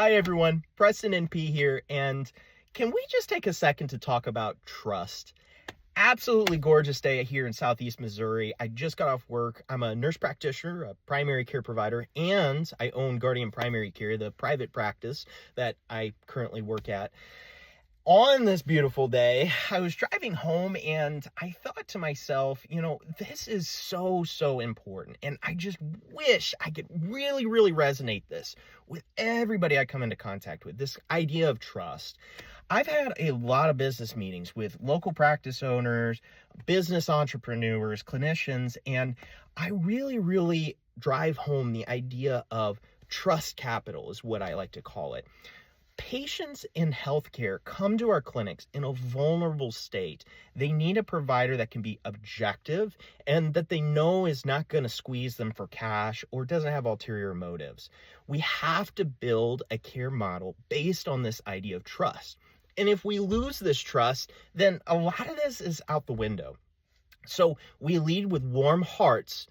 Hi everyone, Preston NP here, and can we just take a second to talk about trust? Absolutely gorgeous day here in Southeast Missouri. I just got off work. I'm a nurse practitioner, a primary care provider, and I own Guardian Primary Care, the private practice that I currently work at. On this beautiful day, I was driving home and I thought to myself, this is so important. And I just wish I could really resonate this with everybody I come into contact with, this idea of trust. I've had a lot of business meetings with local practice owners, business entrepreneurs, clinicians, and I really drive home the idea of trust capital is what I like to call it. Patients in healthcare come to our clinics in a vulnerable state. They need a provider that can be objective and that they know is not going to squeeze them for cash or doesn't have ulterior motives. We have to build a care model based on this idea of trust. And if we lose this trust, then a lot of this is out the window. So we lead with warm hearts,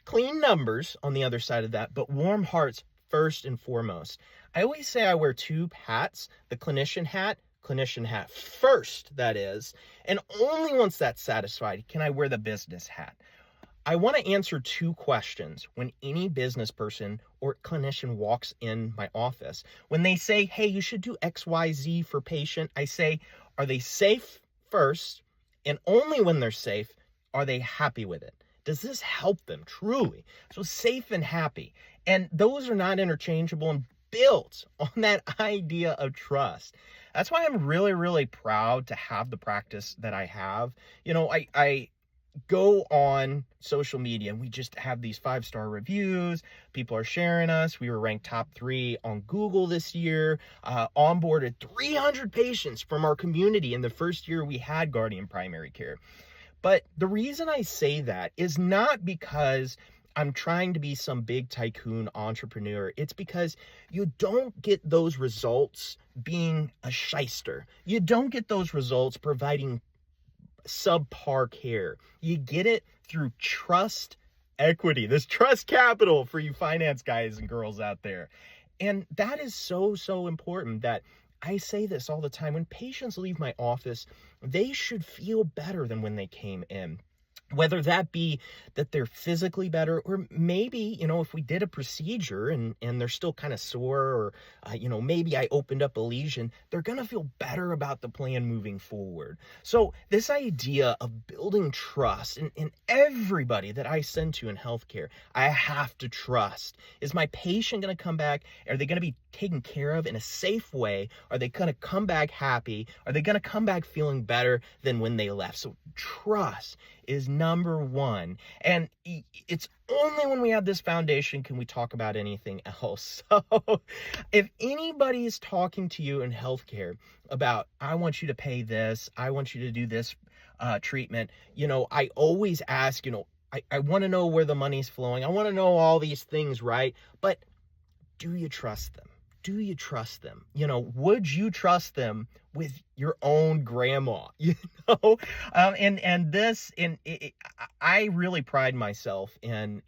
clean numbers on the other side of that, but warm hearts first and foremost. I always say I wear two hats, the clinician hat first, that is, and only once that's satisfied can I wear the business hat. I want to answer two questions when any business person or clinician walks in my office. When they say, hey, you should do XYZ for patient, I say, are they safe first? And only when they're safe, are they happy with it? Does this help them truly? So safe and happy. And those are not interchangeable and built on that idea of trust. That's why I'm really proud to have the practice that I have. I go on social media and we just have these 5-star reviews. People are sharing us. We were ranked top 3 on Google this year, onboarded 300 patients from our community in the first year we had Guardian Primary Care. But the reason I say that is not because I'm trying to be some big tycoon entrepreneur. It's because you don't get those results being a shyster. You don't get those results providing subpar care. You get it through trust equity, this trust capital for you finance guys and girls out there. And that is so important that I say this all the time. When patients leave my office, they should feel better than when they came in. Whether that be that they're physically better, or maybe, if we did a procedure and they're still kind of sore, or, maybe I opened up a lesion, they're going to feel better about the plan moving forward. So this idea of building trust in everybody that I send to in healthcare, I have to trust. Is my patient going to come back? Are they going to be taken care of in a safe way? Are they going to come back happy? Are they going to come back feeling better than when they left? So trust is number one. And it's only when we have this foundation can we talk about anything else. So if anybody is talking to you in healthcare about, I want you to pay this, I want you to do this treatment, I always ask, I want to know where the money's flowing. I want to know all these things, right? But do you trust them? Do you trust them? Would you trust them with your own grandma? I really pride myself in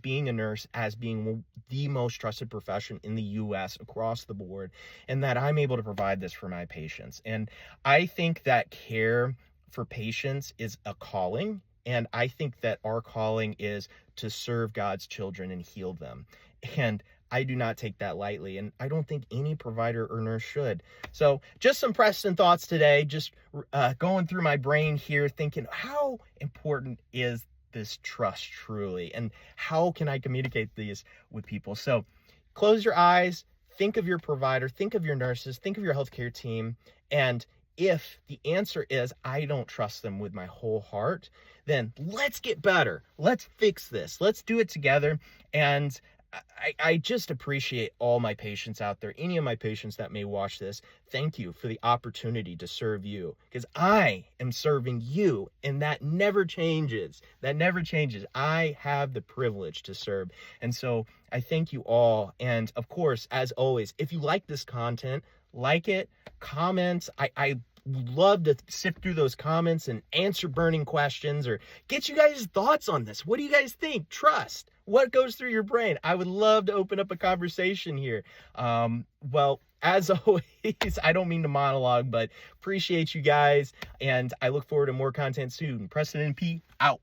being a nurse as being the most trusted profession in the U.S. across the board, and that I'm able to provide this for my patients. And I think that care for patients is a calling, and I think that our calling is to serve God's children and heal them. And I do not take that lightly, and I don't think any provider or nurse should. So just some Preston thoughts today, just going through my brain here, thinking how important is this trust truly, and how can I communicate these with people? So close your eyes, think of your provider, think of your nurses, think of your healthcare team, and if the answer is, I don't trust them with my whole heart, then let's get better. Let's fix this. Let's do it together. And I just appreciate all my patients out there. Any of my patients that may watch this, thank you for the opportunity to serve you, because I am serving you, and that never changes. That never changes. I have the privilege to serve. And so I thank you all. And of course, as always, if you like this content, like it, comment. I love to sift through those comments and answer burning questions or get you guys' thoughts on this. What do you guys think? Trust. What goes through your brain? I would love to open up a conversation here. Well, as always, I don't mean to monologue, but appreciate you guys, and I look forward to more content soon. Preston NP, out.